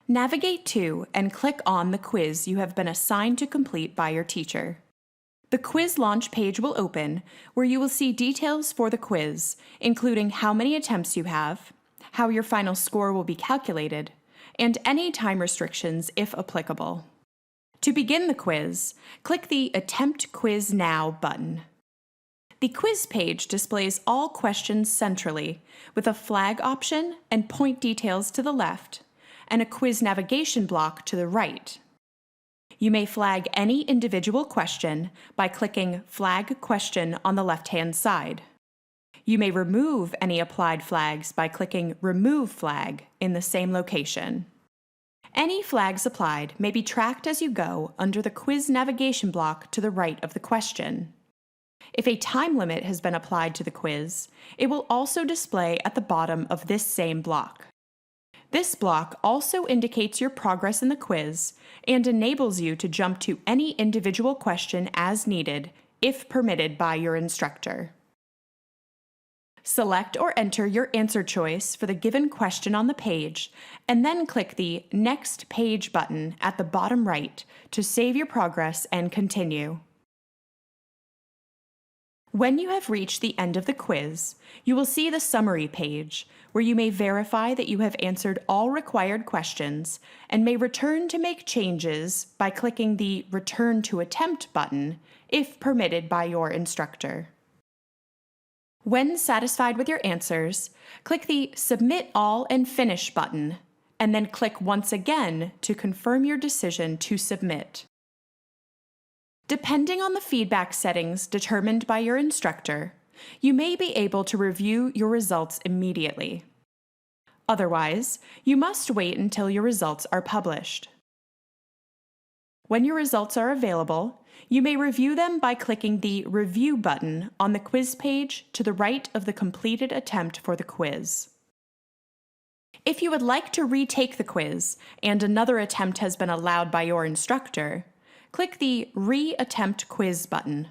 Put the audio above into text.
Navigate to and click on the quiz you have been assigned to complete by your teacher. The quiz launch page will open, where you will see details for the quiz, including how many attempts you have, how your final score will be calculated, and any time restrictions if applicable. To begin the quiz, click the Attempt Quiz Now button. The quiz page displays all questions centrally, with a flag option and point details to the left, and a quiz navigation block to the right. You may flag any individual question by clicking Flag Question on the left-hand side. You may remove any applied flags by clicking Remove Flag in the same location. Any flags applied may be tracked as you go under the quiz navigation block to the right of the question. If a time limit has been applied to the quiz, it will also display at the bottom of this same block. This block also indicates your progress in the quiz and enables you to jump to any individual question as needed, if permitted by your instructor. Select or enter your answer choice for the given question on the page, and then click the Next Page button at the bottom right to save your progress and continue. When you have reached the end of the quiz, you will see the summary page, where you may verify that you have answered all required questions and may return to make changes by clicking the Return to Attempt button, if permitted by your instructor. When satisfied with your answers, click the Submit All and Finish button, and then click once again to confirm your decision to submit. Depending on the feedback settings determined by your instructor, you may be able to review your results immediately. Otherwise, you must wait until your results are published. When your results are available, you may review them by clicking the Review button on the quiz page to the right of the completed attempt for the quiz. If you would like to retake the quiz and another attempt has been allowed by your instructor, click the Re-Attempt Quiz button.